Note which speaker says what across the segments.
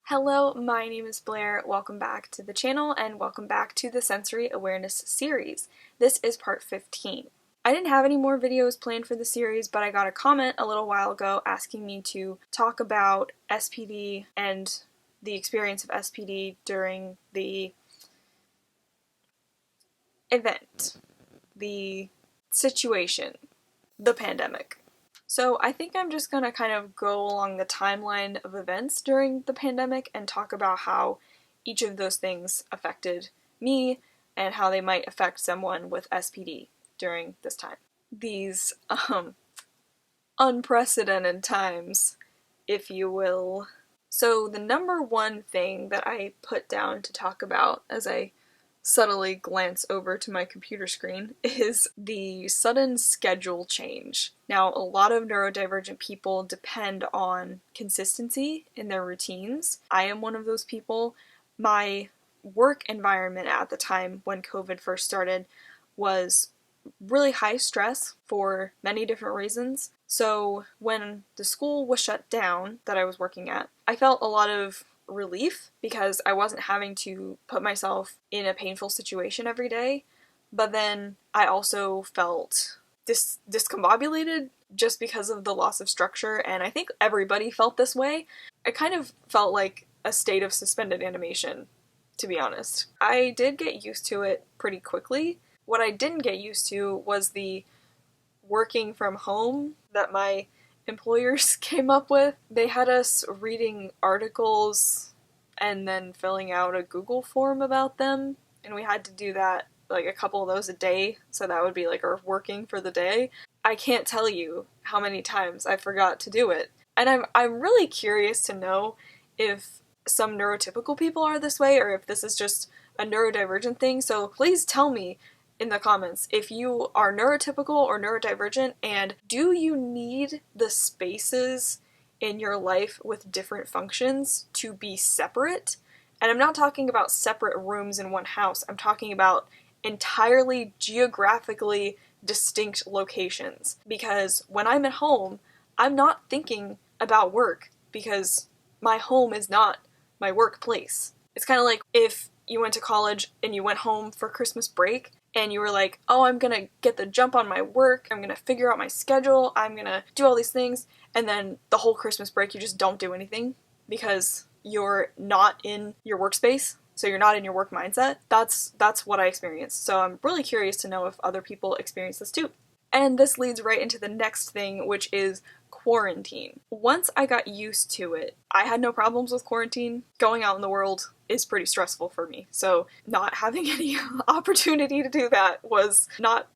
Speaker 1: Hello, my name is Blair. Welcome back to the channel and welcome back to the Sensory Awareness series. This is part 15. I didn't have any more videos planned for the series, but I got a comment a little while ago asking me to talk about SPD and the experience of SPD during the event, the situation, the pandemic. So I think I'm just gonna kind of go along the timeline of events during the pandemic and talk about how each of those things affected me and how they might affect someone with SPD during this time. These unprecedented times, if you will. So the number one thing that I put down to talk about as I subtly glance over to my computer screen is the sudden schedule change. Now, a lot of neurodivergent people depend on consistency in their routines. I am one of those people. My work environment at the time when COVID first started was really high stress for many different reasons. So when the school was shut down that I was working at, I felt a lot of relief because I wasn't having to put myself in a painful situation every day, but then I also felt discombobulated just because of the loss of structure, and I think everybody felt this way. I kind of felt like a state of suspended animation, to be honest. I did get used to it pretty quickly. What I didn't get used to was the working from home that my employers came up with. They had us reading articles and then filling out a Google form about them, and we had to do that like a couple of those a day, so that would be like our working for the day. I can't tell you how many times I forgot to do it, and I'm really curious to know if some neurotypical people are this way or if this is just a neurodivergent thing, so please tell me in the comments if you are neurotypical or neurodivergent, and do you need the spaces in your life with different functions to be separate? And I'm not talking about separate rooms in one house, I'm talking about entirely geographically distinct locations. Because when I'm at home, I'm not thinking about work because my home is not my workplace. It's kind of like if you went to college and you went home for Christmas break and you were like, oh, I'm gonna get the jump on my work, I'm gonna figure out my schedule, I'm gonna do all these things, and then the whole Christmas break you just don't do anything because you're not in your workspace, so you're not in your work mindset. That's what I experienced. So I'm really curious to know if other people experience this too. And this leads right into the next thing, which is quarantine. Once I got used to it, I had no problems with quarantine. Going out in the world is pretty stressful for me, so not having any opportunity to do that was not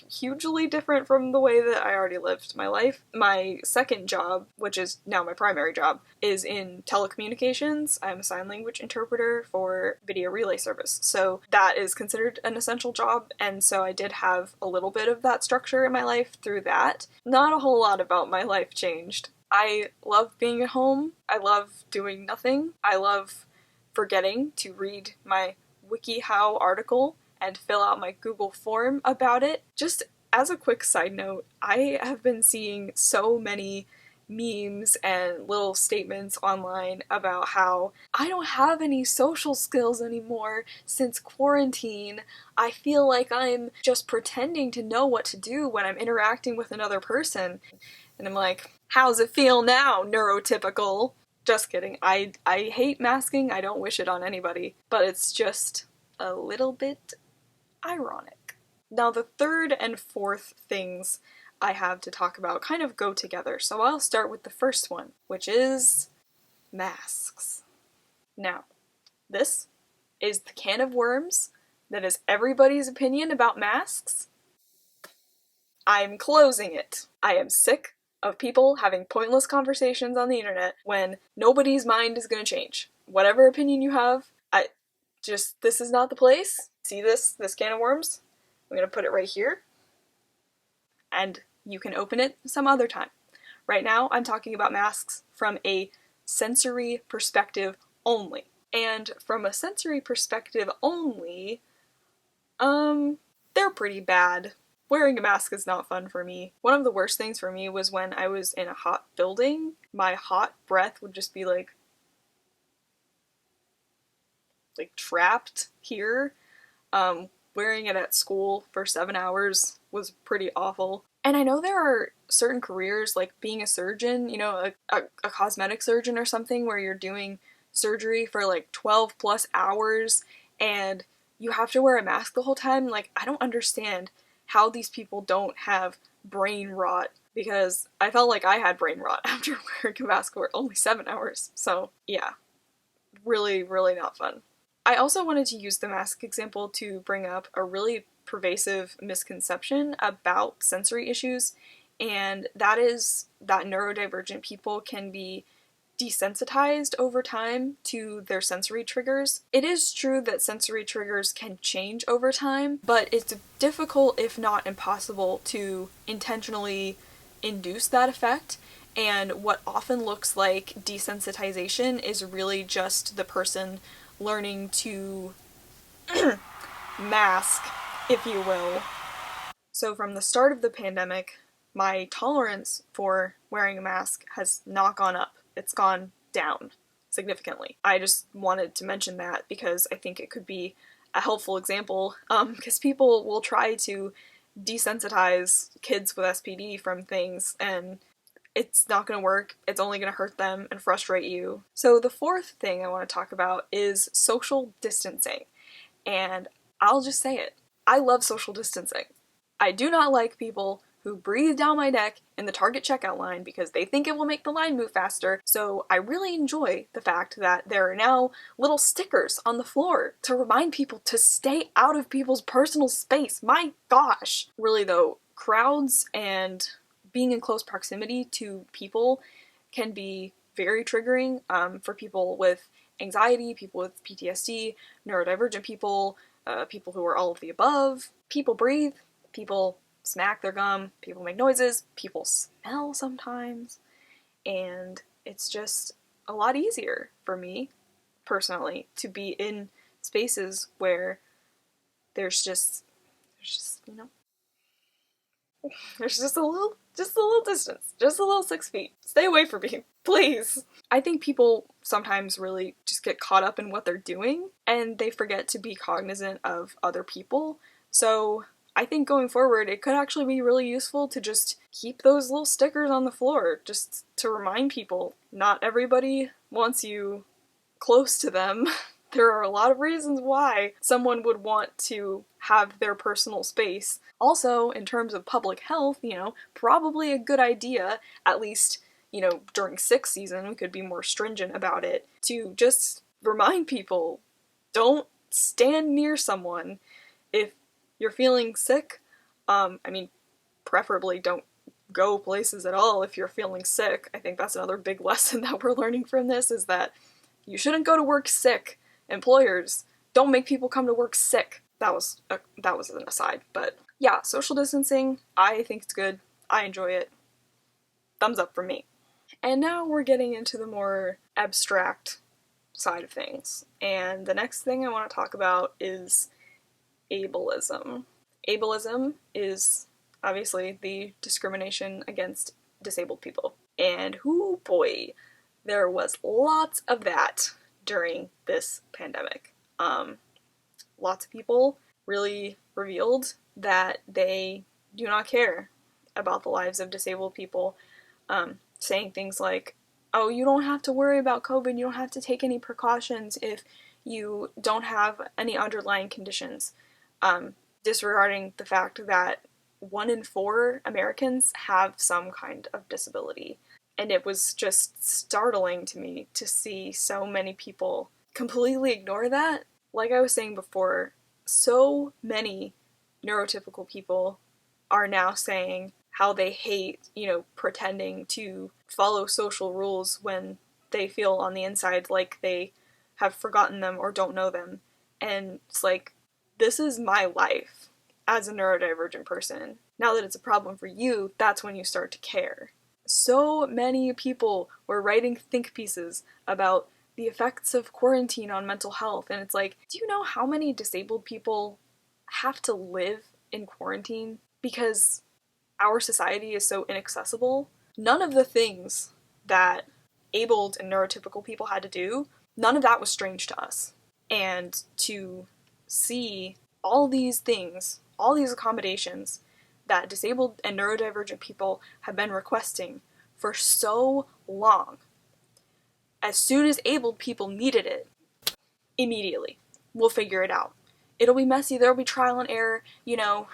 Speaker 1: hugely different from the way that I already lived my life. My second job, which is now my primary job, is in telecommunications. I'm a sign language interpreter for video relay service, so that is considered an essential job, and so I did have a little bit of that structure in my life through that. Not a whole lot about my life changed. I love being at home. I love doing nothing. I love forgetting to read my WikiHow article and fill out my Google form about it. Just as a quick side note, I have been seeing so many memes and little statements online about how I don't have any social skills anymore since quarantine. I feel like I'm just pretending to know what to do when I'm interacting with another person. And I'm like, how's it feel now, neurotypical? Just kidding. I hate masking. I don't wish it on anybody, but it's just a little bit ironic. Now, the third and fourth things I have to talk about kind of go together, so I'll start with the first one, which is masks. Now, this is the can of worms that is everybody's opinion about masks. I'm closing it. I am sick of people having pointless conversations on the internet when nobody's mind is gonna change. Whatever opinion you have, this is not the place. See this can of worms? I'm gonna put it right here, and you can open it some other time. Right now, I'm talking about masks from a sensory perspective only. And from a sensory perspective only, they're pretty bad. Wearing a mask is not fun for me. One of the worst things for me was when I was in a hot building. My hot breath would just be like like trapped here. Wearing it at school for 7 hours was pretty awful. And I know there are certain careers, like being a surgeon, you know, a cosmetic surgeon or something, where you're doing surgery for like 12 plus hours and you have to wear a mask the whole time. Like, I don't understand how these people don't have brain rot, because I felt like I had brain rot after wearing a mask for only 7 hours. So, yeah, really, really not fun. I also wanted to use the mask example to bring up a really pervasive misconception about sensory issues, and that is that neurodivergent people can be desensitized over time to their sensory triggers. It is true that sensory triggers can change over time, but it's difficult, if not impossible, to intentionally induce that effect. And what often looks like desensitization is really just the person learning to mask, if you will. So from the start of the pandemic, my tolerance for wearing a mask has not gone up. It's gone down significantly. I just wanted to mention that because I think it could be a helpful example, because people will try to desensitize kids with SPD from things, and it's not going to work. It's only going to hurt them and frustrate you. So the fourth thing I want to talk about is social distancing. And I'll just say it. I love social distancing. I do not like people who breathe down my neck in the Target checkout line because they think it will make the line move faster. So I really enjoy the fact that there are now little stickers on the floor to remind people to stay out of people's personal space. My gosh. Really though, crowds and being in close proximity to people can be very triggering for people with anxiety, people with PTSD, neurodivergent people, people who are all of the above. People breathe, people smack their gum, people make noises, people smell sometimes, and it's just a lot easier for me, personally, to be in spaces where there's just, you know, there's just a little distance, just a little 6 feet. Stay away from me, please. I think people sometimes really just get caught up in what they're doing and they forget to be cognizant of other people. So I think going forward, it could actually be really useful to just keep those little stickers on the floor, just to remind people not everybody wants you close to them. There are a lot of reasons why someone would want to have their personal space. Also, in terms of public health, you know, probably a good idea, at least, you know, during sick season, we could be more stringent about it, to just remind people, don't stand near someone if you're feeling sick. I mean, preferably don't go places at all if you're feeling sick. I think that's another big lesson that we're learning from this, is that you shouldn't go to work sick. Employers, don't make people come to work sick. That was an aside, but yeah, social distancing, I think it's good. I enjoy it. Thumbs up for me. And now we're getting into the more abstract side of things. And the next thing I want to talk about is ableism. Ableism is obviously the discrimination against disabled people. And whoo boy, there was lots of that during this pandemic. Lots of people really revealed that they do not care about the lives of disabled people, saying things like, oh, you don't have to worry about COVID, you don't have to take any precautions if you don't have any underlying conditions, disregarding the fact that 1 in 4 Americans have some kind of disability. And it was just startling to me to see so many people completely ignore that. Like I was saying before, so many neurotypical people are now saying how they hate, you know, pretending to follow social rules when they feel on the inside like they have forgotten them or don't know them. And it's like, this is my life as a neurodivergent person. Now that it's a problem for you, that's when you start to care. So many people were writing think pieces about the effects of quarantine on mental health, and it's like, do you know how many disabled people have to live in quarantine because our society is so inaccessible? None of the things that abled and neurotypical people had to do, none of that was strange to us. And to see all these things, all these accommodations that disabled and neurodivergent people have been requesting for so long, as soon as abled people needed it, immediately, we'll figure it out. It'll be messy, there'll be trial and error,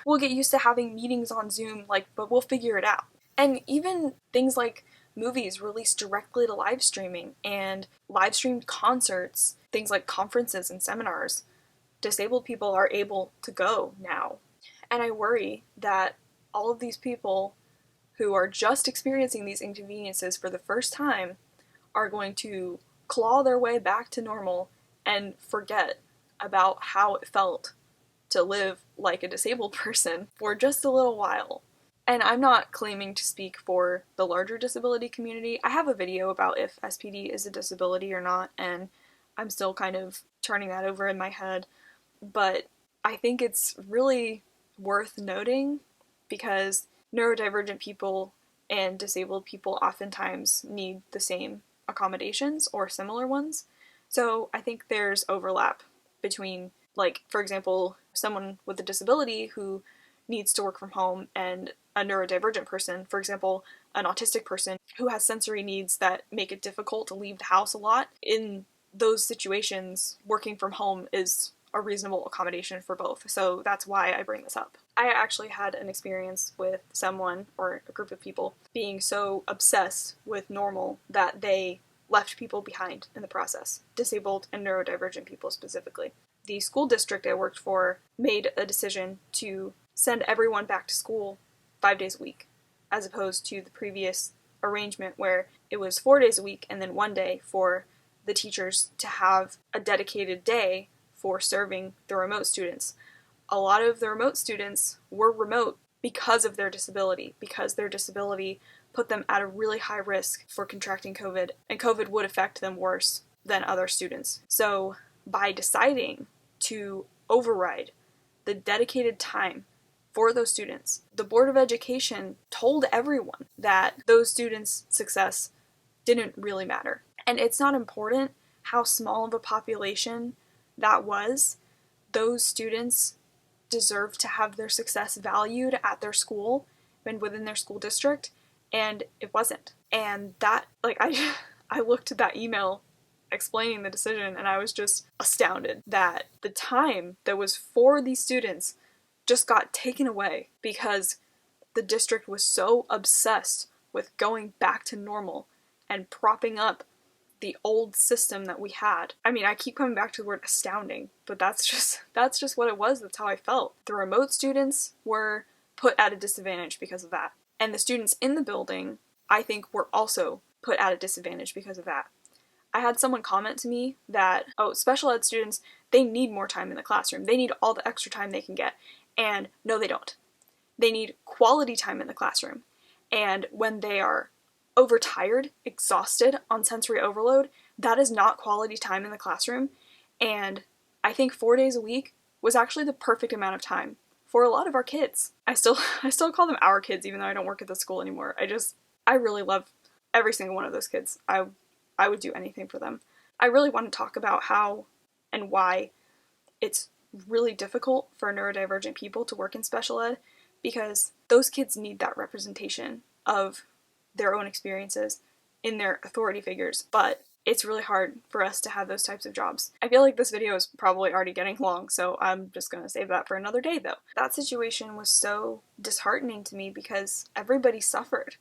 Speaker 1: we'll get used to having meetings on Zoom, but we'll figure it out. And even things like movies released directly to live streaming and live streamed concerts, things like conferences and seminars, disabled people are able to go now. And I worry that all of these people who are just experiencing these inconveniences for the first time are going to claw their way back to normal and forget about how it felt to live like a disabled person for just a little while. And I'm not claiming to speak for the larger disability community. I have a video about if SPD is a disability or not, and I'm still kind of turning that over in my head. But I think it's really worth noting because neurodivergent people and disabled people oftentimes need the same accommodations or similar ones. So I think there's overlap between, for example, someone with a disability who needs to work from home and a neurodivergent person, for example, an autistic person who has sensory needs that make it difficult to leave the house a lot. In those situations, working from home is a reasonable accommodation for both. So that's why I bring this up. I actually had an experience with someone or a group of people being so obsessed with normal that they left people behind in the process, disabled and neurodivergent people specifically. The school district I worked for made a decision to send everyone back to school 5 days a week, as opposed to the previous arrangement where it was 4 days a week and then 1 day for the teachers to have a dedicated day for serving the remote students. A lot of the remote students were remote because of their disability, because their disability put them at a really high risk for contracting COVID, and COVID would affect them worse than other students. So by deciding to override the dedicated time for those students, the Board of Education told everyone that those students' success didn't really matter. And it's not important how small of a population that was. Those students deserve to have their success valued at their school and within their school district, and it wasn't. And that, I looked at that email explaining the decision and I was just astounded that the time that was for these students just got taken away because the district was so obsessed with going back to normal and propping up the old system that we had. I mean, I keep coming back to the word astounding, but that's just what it was. That's how I felt. The remote students were put at a disadvantage because of that. And the students in the building, I think, were also put at a disadvantage because of that. I had someone comment to me that, special ed students, they need more time in the classroom. They need all the extra time they can get. And no, they don't. They need quality time in the classroom. And when they are overtired, exhausted, on sensory overload, that is not quality time in the classroom. And I think 4 days a week was actually the perfect amount of time for a lot of our kids. I still call them our kids, even though I don't work at the school anymore. I really love every single one of those kids. I would do anything for them. I really want to talk about how and why it's really difficult for neurodivergent people to work in special ed, because those kids need that representation of their own experiences in their authority figures, but it's really hard for us to have those types of jobs. I feel like this video is probably already getting long, so I'm just going to save that for another day though. That situation was so disheartening to me because everybody suffered.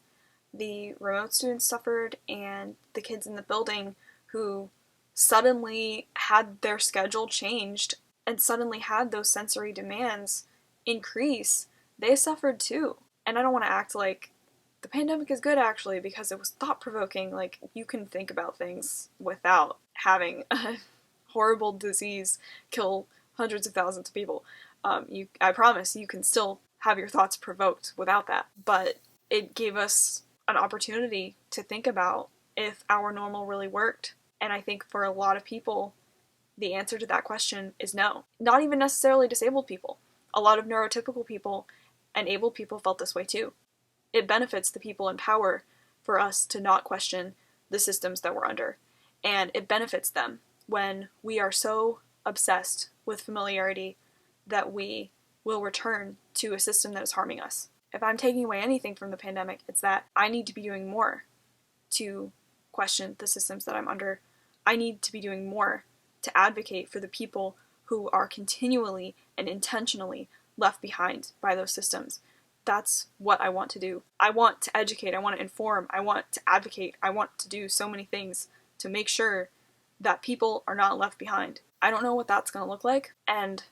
Speaker 1: The remote students suffered, and the kids in the building who suddenly had their schedule changed and suddenly had those sensory demands increase, they suffered too. And I don't want to act like the pandemic is good actually, because it was thought-provoking. You can think about things without having a horrible disease kill hundreds of thousands of people. I promise you can still have your thoughts provoked without that. But it gave us an opportunity to think about if our normal really worked. And I think for a lot of people, the answer to that question is no. Not even necessarily disabled people. A lot of neurotypical people and able people felt this way too. It benefits the people in power for us to not question the systems that we're under. And it benefits them when we are so obsessed with familiarity that we will return to a system that is harming us. If I'm taking away anything from the pandemic, it's that I need to be doing more to question the systems that I'm under. I need to be doing more to advocate for the people who are continually and intentionally left behind by those systems. That's what I want to do. I want to educate, I want to inform, I want to advocate, I want to do so many things to make sure that people are not left behind. I don't know what that's going to look like, and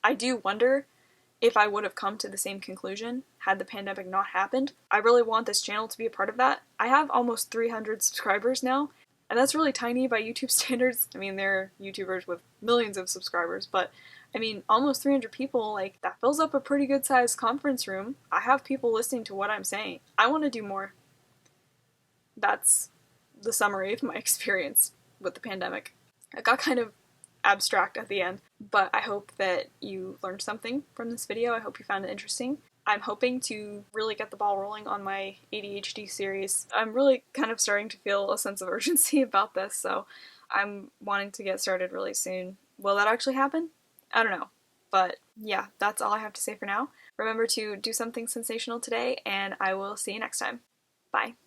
Speaker 1: I do wonder if I would have come to the same conclusion had the pandemic not happened. I really want this channel to be a part of that. I have almost 300 subscribers now, and that's really tiny by YouTube standards. I mean, there are YouTubers with millions of subscribers, but I mean, almost 300 people, like, that fills up a pretty good sized conference room. I have people listening to what I'm saying. I want to do more. That's the summary of my experience with the pandemic. I got kind of abstract at the end, but I hope that you learned something from this video. I hope you found it interesting. I'm hoping to really get the ball rolling on my ADHD series. I'm really kind of starting to feel a sense of urgency about this, so I'm wanting to get started really soon. Will that actually happen? I don't know. But yeah, that's all I have to say for now. Remember to do something sensational today, and I will see you next time. Bye.